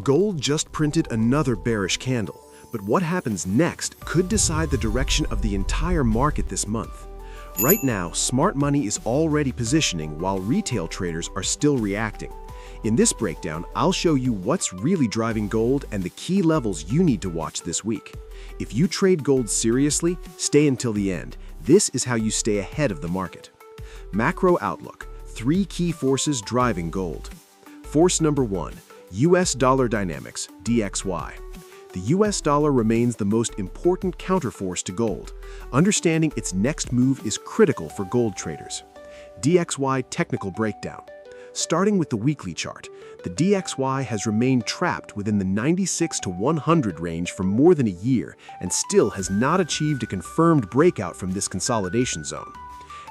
Gold just printed another bearish candle, but what happens next could decide the direction of the entire market this month. Right now, smart money is already positioning while retail traders are still reacting. In this breakdown, I'll show you what's really driving gold and the key levels you need to watch this week. If you trade gold seriously, stay until the end. This is how you stay ahead of the market. Macro outlook: 3 key forces driving gold. Force number 1, US dollar dynamics, DXY. The US dollar remains the most important counterforce to gold. Understanding its next move is critical for gold traders. DXY technical breakdown. Starting with the weekly chart, the DXY has remained trapped within the 96 to 100 range for more than a year and still has not achieved a confirmed breakout from this consolidation zone.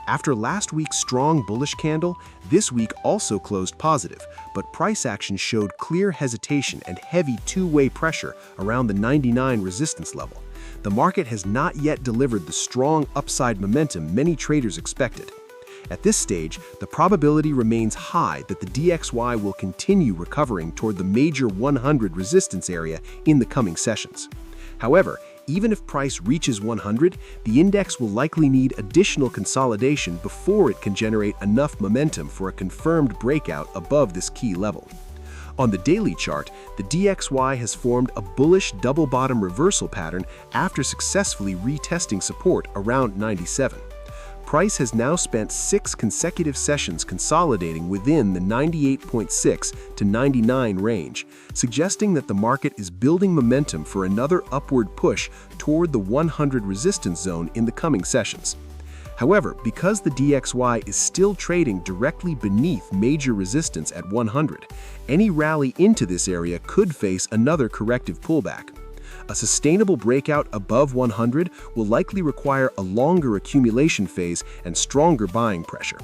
After last week's strong bullish candle, this week also closed positive, but price action showed clear hesitation and heavy two-way pressure around the 99 resistance level. The market has not yet delivered the strong upside momentum many traders expected. At this stage, the probability remains high that the DXY will continue recovering toward the major 100 resistance area in the coming sessions. However, even if price reaches 100, the index will likely need additional consolidation before it can generate enough momentum for a confirmed breakout above this key level. On the daily chart, the DXY has formed a bullish double bottom reversal pattern after successfully retesting support around 97. Price has now spent 6 consecutive sessions consolidating within the 98.6 to 99 range, suggesting that the market is building momentum for another upward push toward the 100 resistance zone in the coming sessions. However, because the DXY is still trading directly beneath major resistance at 100, any rally into this area could face another corrective pullback. A sustainable breakout above 100 will likely require a longer accumulation phase and stronger buying pressure.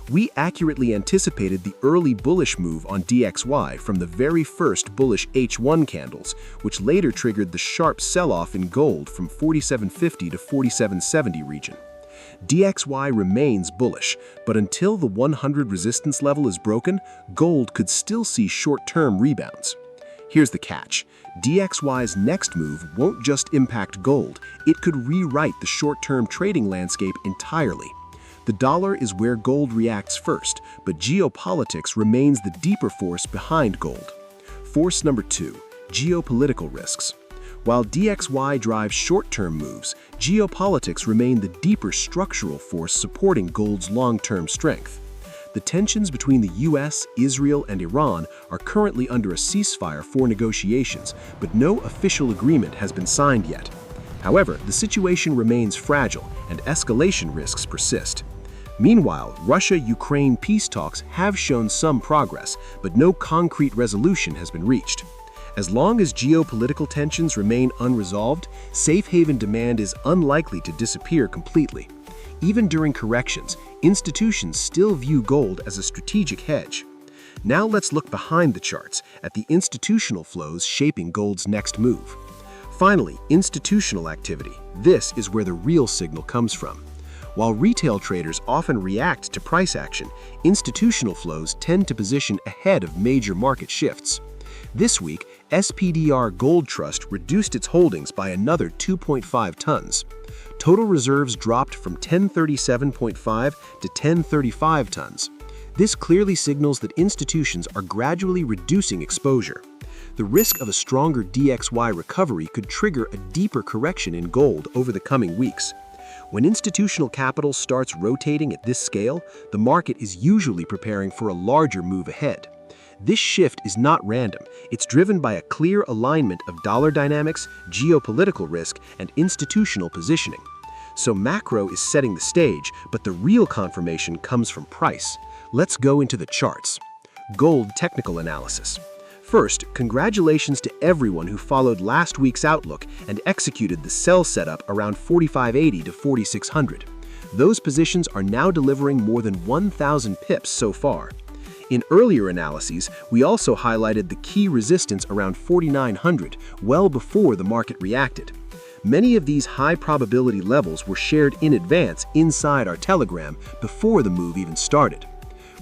We accurately anticipated the early bullish move on DXY from the very first bullish H1 candles, which later triggered the sharp sell-off in gold from 4750 to 4770 region. DXY remains bullish, but until the 100 resistance level is broken, gold could still see short-term rebounds. Here's the catch: DXY's next move won't just impact gold, it could rewrite the short-term trading landscape entirely. The dollar is where gold reacts first, but geopolitics remains the deeper force behind gold. Force number 2, geopolitical risks. While DXY drives short-term moves, geopolitics remain the deeper structural force supporting gold's long-term strength. The tensions between the US, Israel, and Iran are currently under a ceasefire for negotiations, but no official agreement has been signed yet. However, the situation remains fragile and escalation risks persist. Meanwhile, Russia-Ukraine peace talks have shown some progress, but no concrete resolution has been reached. As long as geopolitical tensions remain unresolved, safe haven demand is unlikely to disappear completely. Even during corrections, institutions still view gold as a strategic hedge. Now let's look behind the charts at the institutional flows shaping gold's next move. Finally, institutional activity. This is where the real signal comes from. While retail traders often react to price action, institutional flows tend to position ahead of major market shifts. This week, SPDR Gold Trust reduced its holdings by another 2.5 tons. Total reserves dropped from 1037.5 to 1035 tons. This clearly signals that institutions are gradually reducing exposure. The risk of a stronger DXY recovery could trigger a deeper correction in gold over the coming weeks. When institutional capital starts rotating at this scale, the market is usually preparing for a larger move ahead. This shift is not random. It's driven by a clear alignment of dollar dynamics, geopolitical risk, and institutional positioning. So macro is setting the stage, but the real confirmation comes from price. Let's go into the charts. Gold technical analysis. First, congratulations to everyone who followed last week's outlook and executed the sell setup around 4580 to 4600. Those positions are now delivering more than 1,000 pips so far. In earlier analyses, we also highlighted the key resistance around 4900 well before the market reacted. Many of these high probability levels were shared in advance inside our Telegram before the move even started.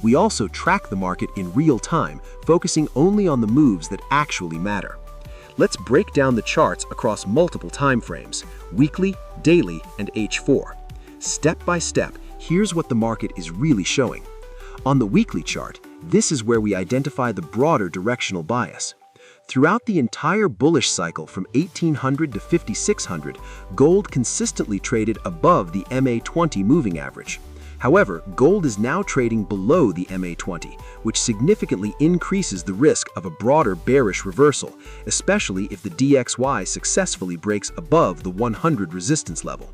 We also track the market in real time, focusing only on the moves that actually matter. Let's break down the charts across multiple time frames: weekly, daily, and H4. Step by step, here's what the market is really showing. On the weekly chart, this is where we identify the broader directional bias. Throughout the entire bullish cycle from 1800 to 5600, gold consistently traded above the MA20 moving average. However, gold is now trading below the MA20, which significantly increases the risk of a broader bearish reversal, especially if the DXY successfully breaks above the 100 resistance level.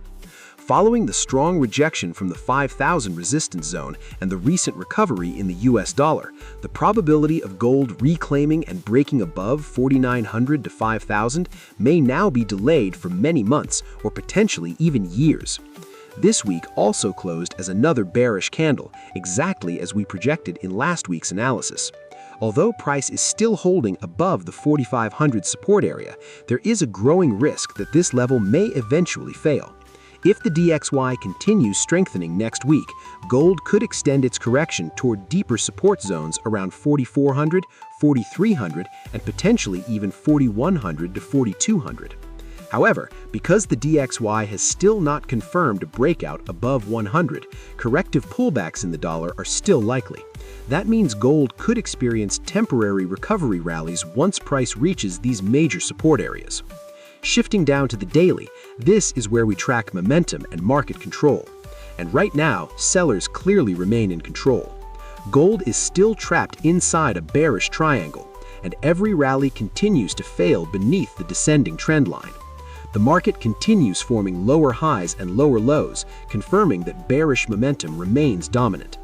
Following the strong rejection from the 5,000 resistance zone and the recent recovery in the US dollar, the probability of gold reclaiming and breaking above 4,900 to 5,000 may now be delayed for many months or potentially even years. This week also closed as another bearish candle, exactly as we projected in last week's analysis. Although price is still holding above the 4,500 support area, there is a growing risk that this level may eventually fail. If the DXY continues strengthening next week, gold could extend its correction toward deeper support zones around 4,400, 4,300, and potentially even 4,100 to 4,200. However, because the DXY has still not confirmed a breakout above 100, corrective pullbacks in the dollar are still likely. That means gold could experience temporary recovery rallies once price reaches these major support areas. Shifting down to the daily, this is where we track momentum and market control. And right now, sellers clearly remain in control. Gold is still trapped inside a bearish triangle, and every rally continues to fail beneath the descending trend line. The market continues forming lower highs and lower lows, confirming that bearish momentum remains dominant.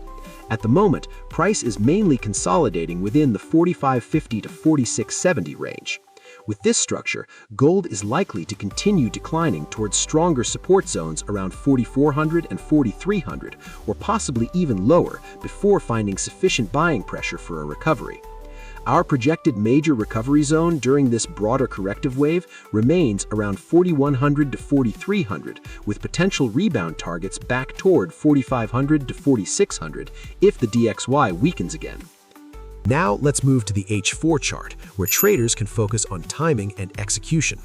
At the moment, price is mainly consolidating within the 45.50 to 46.70 range. With this structure, gold is likely to continue declining towards stronger support zones around 4,400 and 4,300, or possibly even lower, before finding sufficient buying pressure for a recovery. Our projected major recovery zone during this broader corrective wave remains around 4,100 to 4,300, with potential rebound targets back toward 4,500 to 4,600 if the DXY weakens again. Now let's move to the H4 chart, where traders can focus on timing and execution.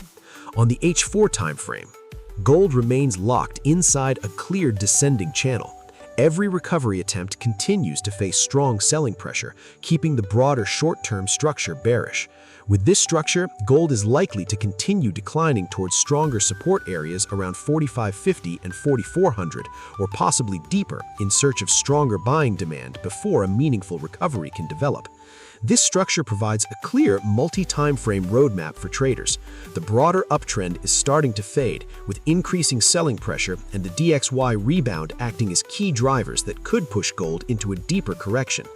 On the H4 time frame, gold remains locked inside a clear descending channel. Every recovery attempt continues to face strong selling pressure, keeping the broader short-term structure bearish. With this structure, gold is likely to continue declining towards stronger support areas around 4,550 and 4,400, or possibly deeper in search of stronger buying demand before a meaningful recovery can develop. This structure provides a clear multi-time frame roadmap for traders. The broader uptrend is starting to fade, with increasing selling pressure and the DXY rebound acting as key drivers that could push gold into a deeper correction.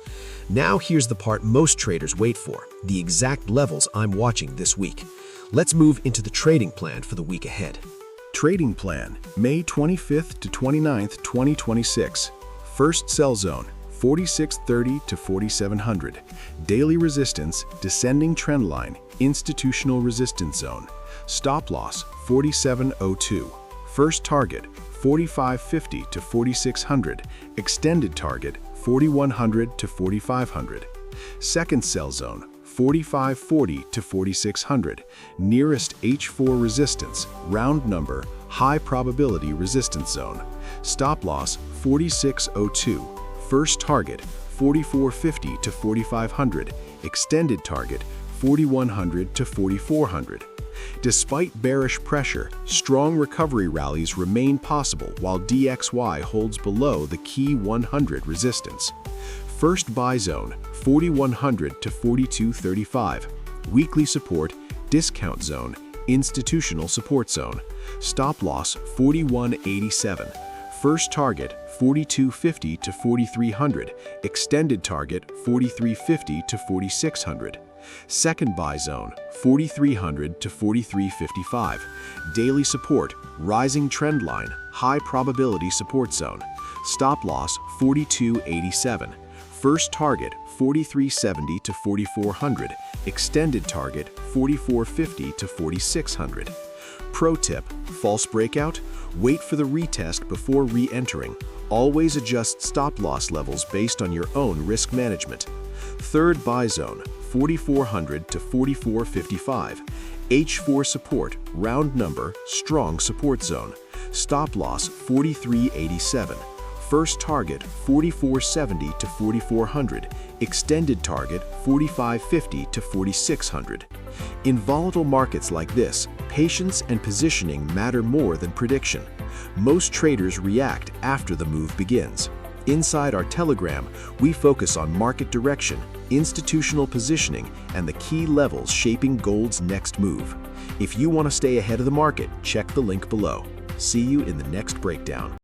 Now here's the part most traders wait for, the exact levels I'm watching this week. Let's move into the trading plan for the week ahead. Trading plan, May 25th to 29th, 2026. First sell zone, 4630 to 4700. Daily resistance, descending trend line, institutional resistance zone. Stop loss, 4702. First target, 4550 to 4600. Extended target, 4100 to 4500. Second sell zone, 4540 to 4600. Nearest H4 resistance, round number, high probability resistance zone. Stop loss, 4602. First target, 4450 to 4500. Extended target, 4100 to 4400. Despite bearish pressure, strong recovery rallies remain possible while DXY holds below the key 100 resistance. First buy zone, 4100 to 4235. Weekly support, discount zone, institutional support zone. Stop loss, 4187. First target, 4250 to 4300. Extended target, 4350 to 4600. Second buy zone, 4300 to 4355. Daily support, rising trend line, high probability support zone. Stop loss, 4287. First target, 4370 to 4400. Extended target, 4450 to 4600. Pro tip, false breakout? Wait for the retest before re-entering. Always adjust stop-loss levels based on your own risk management. Third buy zone, 4,400 to 4,455. H4 support, round number, strong support zone. Stop loss, 4,387. First target, 4,470 to 4,400. Extended target, 4,550 to 4,600. In volatile markets like this, patience and positioning matter more than prediction. Most traders react after the move begins. Inside our Telegram, we focus on market direction, institutional positioning, and the key levels shaping gold's next move. If you want to stay ahead of the market, check the link below. See you in the next breakdown.